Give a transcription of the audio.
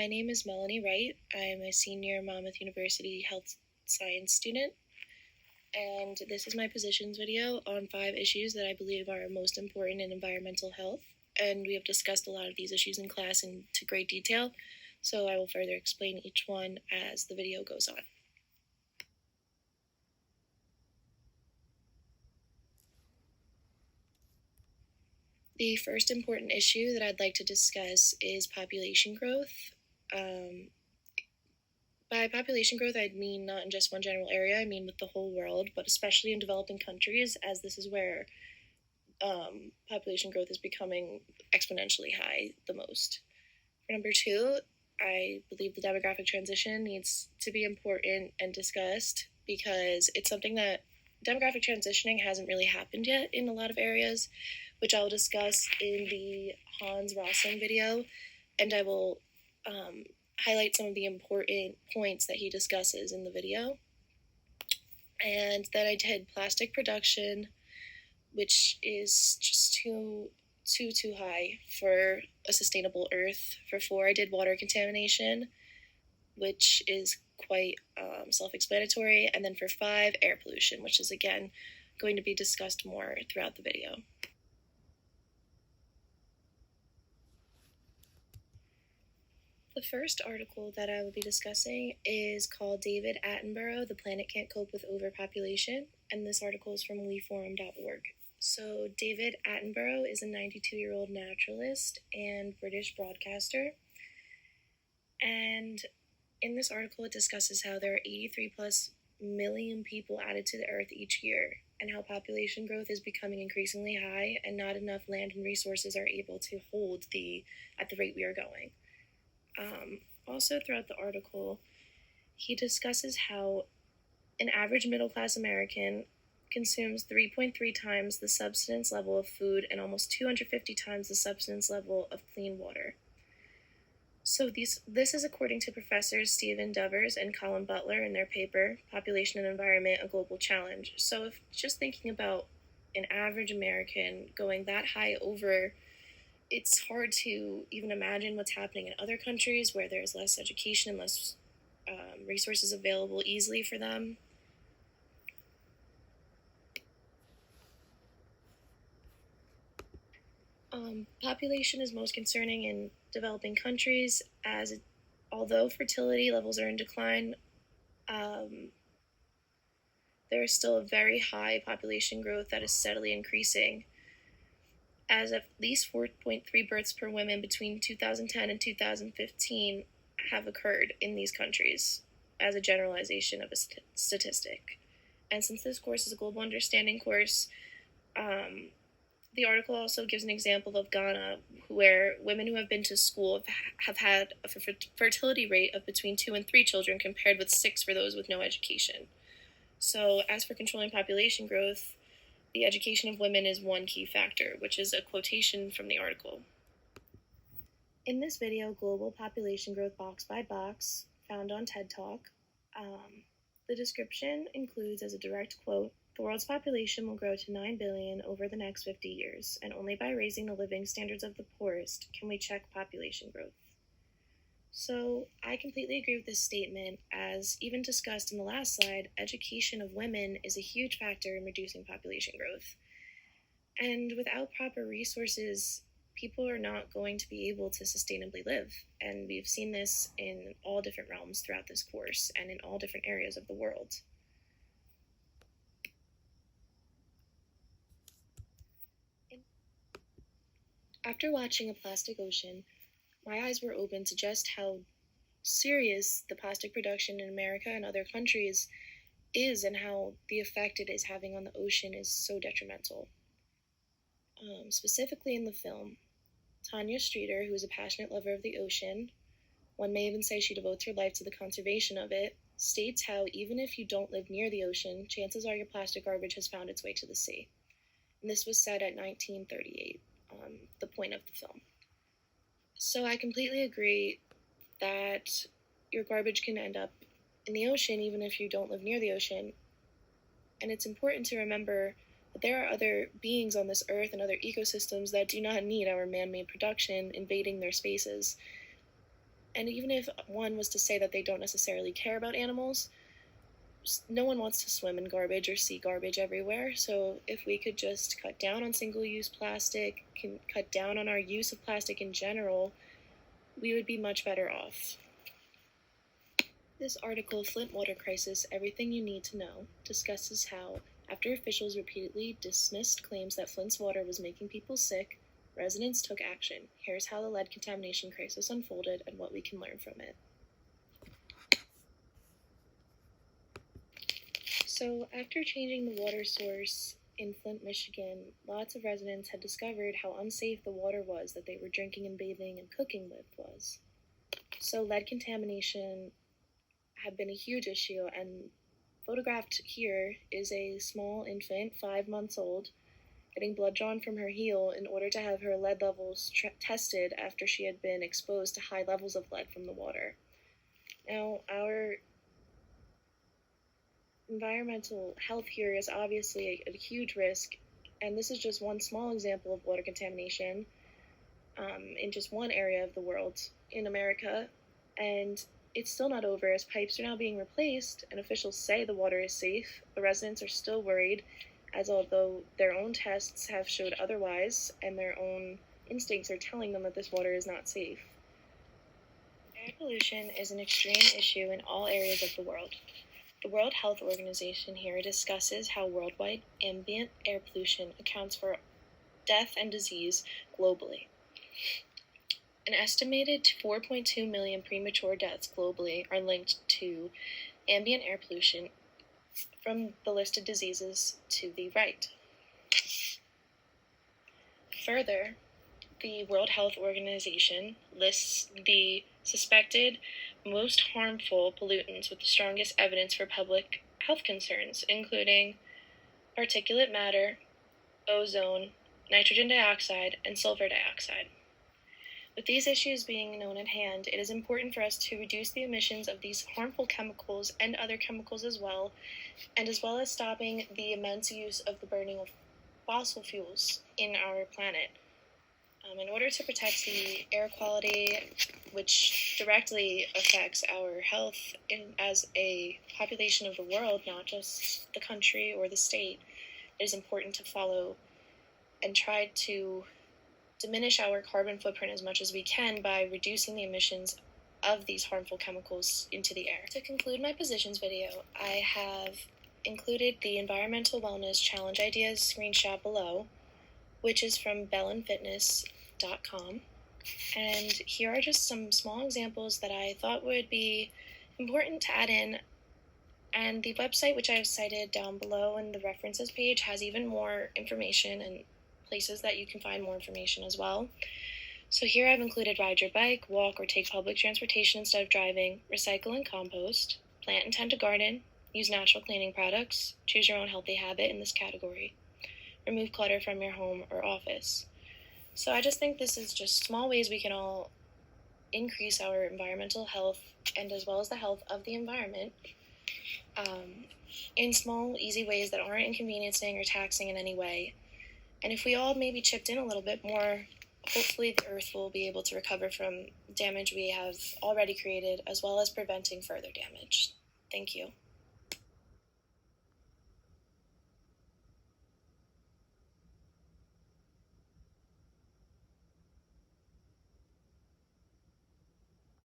My name is Melanie Wright. I'm a senior Monmouth University health science student, and this is my positions video on 5 issues that I believe are most important in environmental health. And we have discussed a lot of these issues in class into great detail, so I will further explain each one as the video goes on. The first important issue that I'd like to discuss is population growth. By population growth, I mean not in just one general area, I mean with the whole world, but especially in developing countries, as this is where population growth is becoming exponentially high the most. For number 2, I believe the demographic transition needs to be important and discussed because it's something that demographic transitioning hasn't really happened yet in a lot of areas, which I will discuss in the Hans Rosling video, and I will highlight some of the important points that he discusses in the video. And then I did plastic production, which is just too high for a sustainable Earth. For 4, I did water contamination, which is quite self-explanatory. And then for 5, air pollution, which is again going to be discussed more throughout the video. The first article that I will be discussing is called David Attenborough, The Planet Can't Cope with Overpopulation, and this article is from WeForum.org. So David Attenborough is a 92-year-old naturalist and British broadcaster, and in this article it discusses how there are 83 plus million people added to the Earth each year, and how population growth is becoming increasingly high and not enough land and resources are able to hold at the rate we are going. Also throughout the article, he discusses how an average middle-class American consumes 3.3 times the subsistence level of food and almost 250 times the subsistence level of clean water. So this is according to Professors Stephen Devers and Colin Butler in their paper, Population and Environment, A Global Challenge. So if just thinking about an average American going that high over, it's hard to even imagine what's happening in other countries where there's less education and less resources available easily for them. Population is most concerning in developing countries, as although fertility levels are in decline, there is still a very high population growth that is steadily increasing, as at least 4.3 births per woman between 2010 and 2015 have occurred in these countries, as a generalization of a statistic. And since this course is a global understanding course, the article also gives an example of Ghana, where women who have been to school have had a fertility rate of between 2 and 3 children, compared with 6 for those with no education. So as for controlling population growth, the education of women is one key factor, which is a quotation from the article. In this video, Global Population Growth Box by Box, found on TED Talk, the description includes as a direct quote, "The world's population will grow to 9 billion over the next 50 years, and only by raising the living standards of the poorest can we check population growth." So I completely agree with this statement, as even discussed in the last slide, education of women is a huge factor in reducing population growth. And without proper resources, people are not going to be able to sustainably live. And we've seen this in all different realms throughout this course and in all different areas of the world. After watching A Plastic Ocean, my eyes were opened to just how serious the plastic production in America and other countries is, and how the effect it is having on the ocean is so detrimental. Specifically in the film, Tanya Streeter, who is a passionate lover of the ocean, one may even say she devotes her life to the conservation of it, states how even if you don't live near the ocean, chances are your plastic garbage has found its way to the sea. And this was said at 1938, the point of the film. So I completely agree that your garbage can end up in the ocean even if you don't live near the ocean. And it's important to remember that there are other beings on this earth and other ecosystems that do not need our man-made production invading their spaces. And even if one was to say that they don't necessarily care about animals, no one wants to swim in garbage or see garbage everywhere. So if we could just cut down on single-use plastic, can cut down on our use of plastic in general, we would be much better off. This article, Flint Water Crisis, Everything You Need to Know, discusses how, after officials repeatedly dismissed claims that Flint's water was making people sick, residents took action. Here's how the lead contamination crisis unfolded and what we can learn from it. So, after changing the water source in Flint, Michigan, lots of residents had discovered how unsafe the water was that they were drinking and bathing and cooking with was. So, lead contamination had been a huge issue, and photographed here is a small infant, 5 months old, getting blood drawn from her heel in order to have her lead levels tested after she had been exposed to high levels of lead from the water. Now, our environmental health here is obviously a huge risk, and this is just one small example of water contamination in just one area of the world in America, and it's still not over as pipes are now being replaced and officials say the water is safe. The residents are still worried, as although their own tests have showed otherwise and their own instincts are telling them that this water is not safe. Air pollution is an extreme issue in all areas of the world. The World Health Organization here discusses how worldwide ambient air pollution accounts for death and disease globally. An estimated 4.2 million premature deaths globally are linked to ambient air pollution from the listed diseases to the right. Further, the World Health Organization lists the suspected most harmful pollutants with the strongest evidence for public health concerns, including particulate matter, ozone, nitrogen dioxide, and sulfur dioxide. With these issues being known at hand, it is important for us to reduce the emissions of these harmful chemicals and other chemicals as well as stopping the immense use of the burning of fossil fuels in our planet. In order to protect the air quality, which directly affects our health as a population of the world, not just the country or the state, it is important to follow and try to diminish our carbon footprint as much as we can by reducing the emissions of these harmful chemicals into the air. To conclude my positions video, I have included the Environmental Wellness Challenge Ideas screenshot below, which is from bellandfitness.com. And here are just some small examples that I thought would be important to add in. And the website, which I have cited down below in the references page, has even more information and places that you can find more information as well. So here I've included ride your bike, walk, or take public transportation instead of driving, recycle and compost, plant and tend a garden, use natural cleaning products, choose your own healthy habit in this category, remove clutter from your home or office. So I just think this is just small ways we can all increase our environmental health and as well as the health of the environment in small, easy ways that aren't inconveniencing or taxing in any way. And if we all maybe chipped in a little bit more, hopefully the Earth will be able to recover from damage we have already created as well as preventing further damage. Thank you.